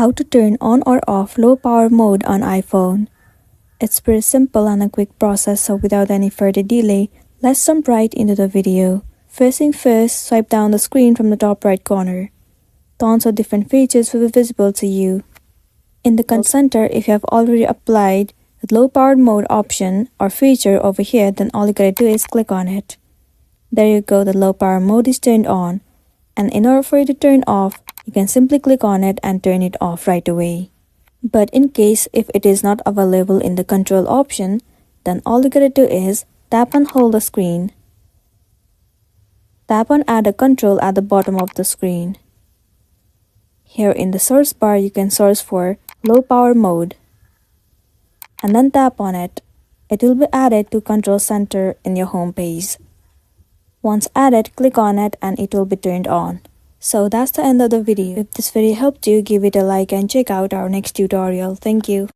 How to turn on or off low power mode on iPhone. It's pretty simple and a quick process, so without any further delay, let's jump right into the video. First thing first, swipe down the screen from the top right corner. Tons of different features will be visible to you. In the control center, if you have already applied the low power mode option or feature over here, then all you gotta do is click on it. There you go, the low power mode is turned on. And in order for it to turn off, you can simply click on it and turn it off right away. But in case if it is not available in the control option, then all you gotta do is tap and hold the screen. Tap on add a control at the bottom of the screen. Here in the search bar, you can search for low power mode. And then tap on it. It will be added to control center in your home page. Once added, click on it and it will be turned on. So that's the end of the video. If this video helped you, give it a like and check out our next tutorial. Thank you.